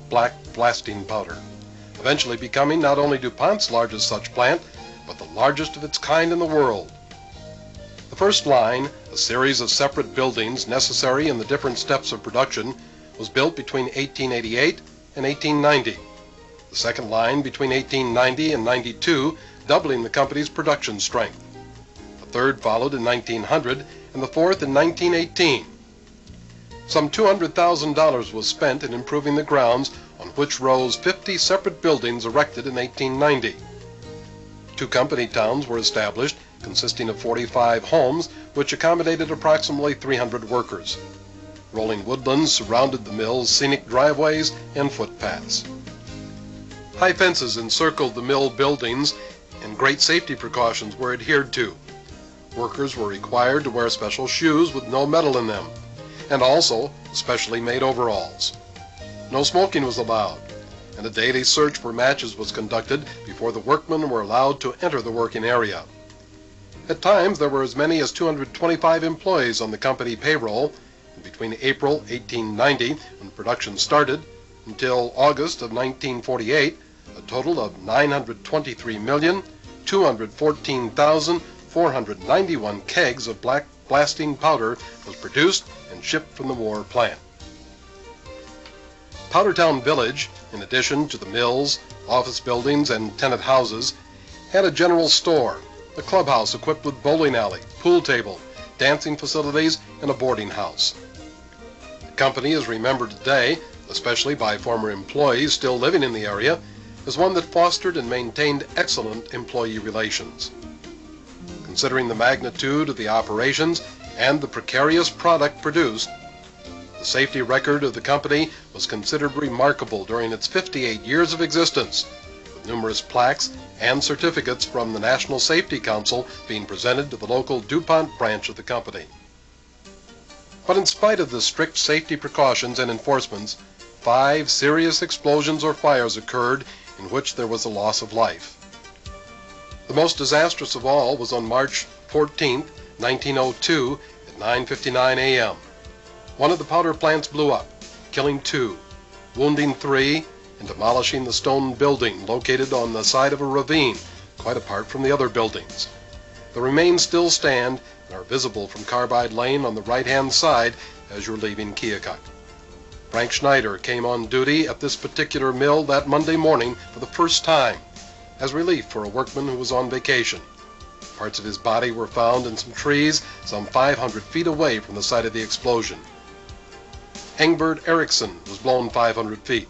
of black blasting powder, eventually becoming not only DuPont's largest such plant, but the largest of its kind in the world. The first line, a series of separate buildings necessary in the different steps of production, was built between 1888 and 1890. The second line between 1890 and 92, doubling the company's production strength. The third followed in 1900, and the fourth in 1918. Some $200,000 was spent in improving the grounds on which rose 50 separate buildings erected in 1890. 2 company towns were established, consisting of 45 homes, which accommodated approximately 300 workers. Rolling woodlands surrounded the mill's scenic driveways and footpaths. High fences encircled the mill buildings, and great safety precautions were adhered to. Workers were required to wear special shoes with no metal in them, and also specially made overalls. No smoking was allowed, and a daily search for matches was conducted before the workmen were allowed to enter the working area. At times there were as many as 225 employees on the company payroll, and between April 1890, when production started, until August of 1948, a total of 923,214,491 kegs of black blasting powder was produced and shipped from the war plant. Powdertown Village, in addition to the mills, office buildings, and tenant houses, had a general store, a clubhouse equipped with bowling alley, pool table, dancing facilities, and a boarding house. The company is remembered today, especially by former employees still living in the area, as one that fostered and maintained excellent employee relations. Considering the magnitude of the operations and the precarious product produced, the safety record of the company was considered remarkable during its 58 years of existence, with numerous plaques and certificates from the National Safety Council being presented to the local DuPont branch of the company. But in spite of the strict safety precautions and enforcements, 5 serious explosions or fires occurred in which there was a loss of life. The most disastrous of all was on March 14, 1902, at 9:59 a.m. One of the powder plants blew up, killing 2, wounding 3, and demolishing the stone building located on the side of a ravine, quite apart from the other buildings. The remains still stand and are visible from Carbide Lane on the right-hand side as you're leaving Keokuk. Frank Schneider came on duty at this particular mill that Monday morning for the first time, as relief for a workman who was on vacation. Parts of his body were found in some trees some 500 feet away from the site of the explosion. Engbert Erickson was blown 500 feet,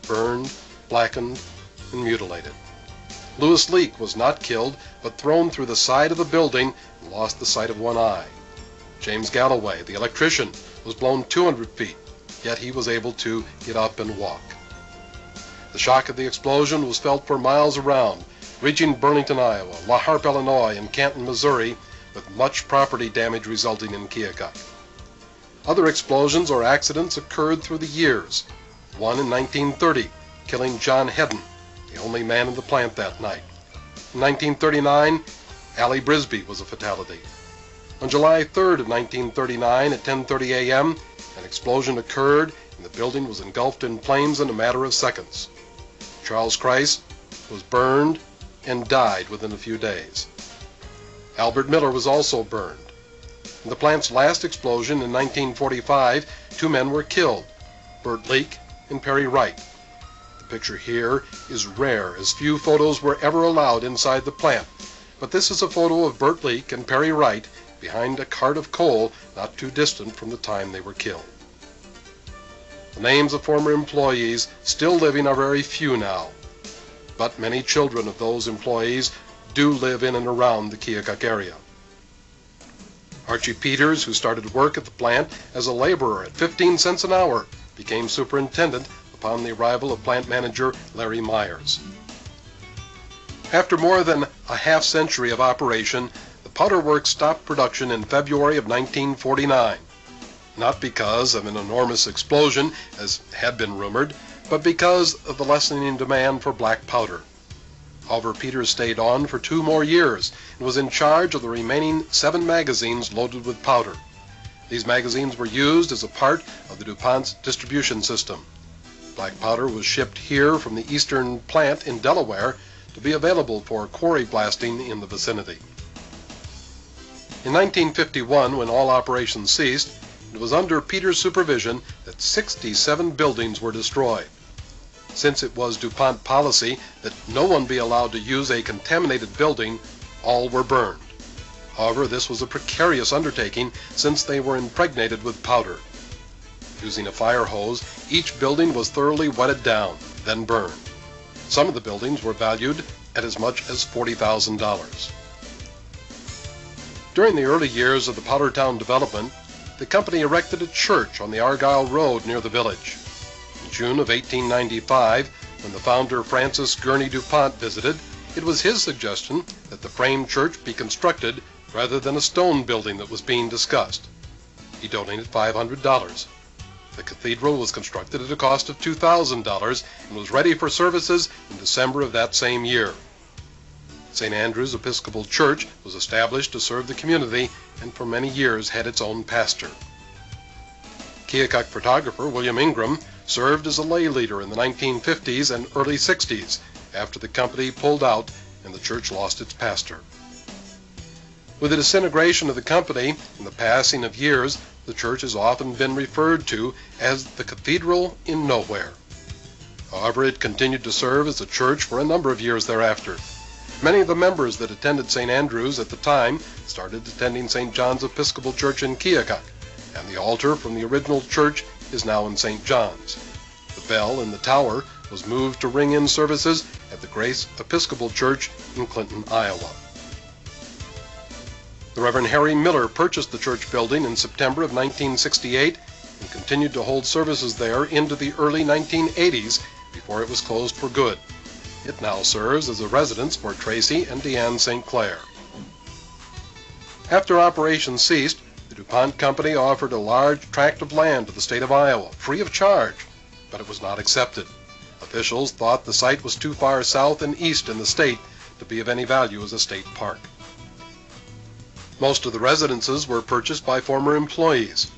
burned, blackened, and mutilated. Louis Leake was not killed, but thrown through the side of the building and lost the sight of one eye. James Galloway, the electrician, was blown 200 feet, yet he was able to get up and walk. The shock of the explosion was felt for miles around, reaching Burlington, Iowa, La Harpe, Illinois, and Canton, Missouri, with much property damage resulting in Keokuk. Other explosions or accidents occurred through the years. One in 1930, killing John Hedden, the only man in the plant that night. In 1939, Allie Brisby was a fatality. On July 3rd of 1939 at 10:30 a.m., an explosion occurred and the building was engulfed in flames in a matter of seconds. Charles Kreis was burned and died within a few days. Albert Miller was also burned. In the plant's last explosion in 1945, 2 men were killed, Bert Leake and Perry Wright. The picture here is rare, as few photos were ever allowed inside the plant, but this is a photo of Bert Leake and Perry Wright behind a cart of coal not too distant from the time they were killed. The names of former employees still living are very few now, but many children of those employees do live in and around the Keokuk area. Archie Peters, who started work at the plant as a laborer at 15 cents an hour, became superintendent upon the arrival of plant manager Larry Myers. After more than a half-century of operation, the powder works stopped production in February of 1949, not because of an enormous explosion, as had been rumored, but because of the lessening demand for black powder. However, Peters stayed on for 2 more years and was in charge of the remaining 7 magazines loaded with powder. These magazines were used as a part of the DuPont's distribution system. Black powder was shipped here from the eastern plant in Delaware to be available for quarry blasting in the vicinity. In 1951, when all operations ceased, it was under Peter's supervision that 67 buildings were destroyed. Since it was DuPont policy that no one be allowed to use a contaminated building, all were burned. However, this was a precarious undertaking since they were impregnated with powder. Using a fire hose, each building was thoroughly wetted down, then burned. Some of the buildings were valued at as much as $40,000. During the early years of the Powdertown development, the company erected a church on the Argyle Road near the village. In June of 1895, when the founder Francis Gurney DuPont visited, it was his suggestion that the frame church be constructed rather than a stone building that was being discussed. He donated $500. The cathedral was constructed at a cost of $2,000 and was ready for services in December of that same year. St. Andrew's Episcopal Church was established to serve the community and for many years had its own pastor. Keokuk photographer William Ingram served as a lay leader in the 1950s and early 60s after the company pulled out and the church lost its pastor. With the disintegration of the company and the passing of years, the church has often been referred to as the Cathedral in Nowhere. However, it continued to serve as a church for a number of years thereafter. Many of the members that attended St. Andrew's at the time started attending St. John's Episcopal Church in Keokuk, and the altar from the original church is now in St. John's. The bell in the tower was moved to ring in services at the Kreis Episcopal Church in Clinton, Iowa. The Reverend Harry Miller purchased the church building in September of 1968 and continued to hold services there into the early 1980s before it was closed for good. It now serves as a residence for Tracy and Deanne St. Clair. After operations ceased, the DuPont Company offered a large tract of land to the state of Iowa, free of charge, but it was not accepted. Officials thought the site was too far south and east in the state to be of any value as a state park. Most of the residences were purchased by former employees.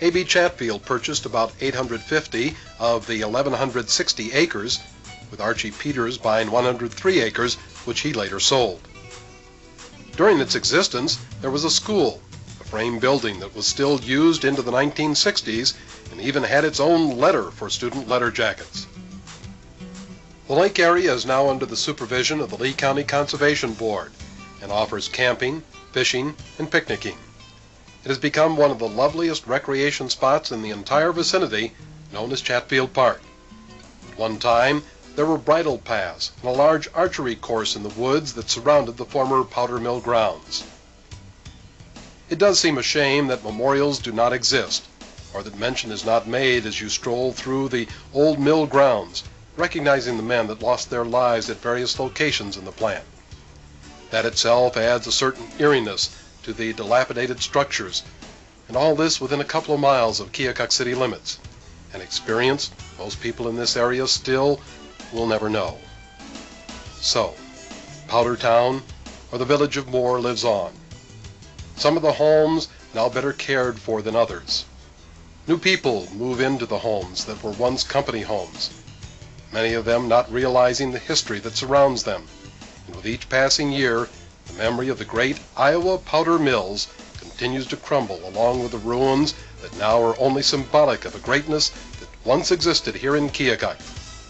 A.B. Chatfield purchased about 850 of the 1,160 acres, with Archie Peters buying 103 acres, which he later sold. During its existence, there was a school, a frame building that was still used into the 1960s and even had its own letter for student letter jackets. The lake area is now under the supervision of the Lee County Conservation Board and offers camping, fishing, and picnicking. It has become one of the loveliest recreation spots in the entire vicinity, known as Chatfield Park. At one time, there were bridle paths and a large archery course in the woods that surrounded the former powder mill grounds. It does seem a shame that memorials do not exist, or that mention is not made as you stroll through the old mill grounds, recognizing the men that lost their lives at various locations in the plant. That itself adds a certain eeriness to the dilapidated structures, and all this within a couple of miles of Keokuk city limits, an experience most people in this area still will never know. So, Powdertown, or the village of Moore, lives on. Some of the homes now better cared for than others. New people move into the homes that were once company homes, many of them not realizing the history that surrounds them, and with each passing year, the memory of the great Iowa Powder Mills continues to crumble along with the ruins that now are only symbolic of a greatness that once existed here in Keokuk,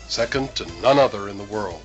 second to none other in the world.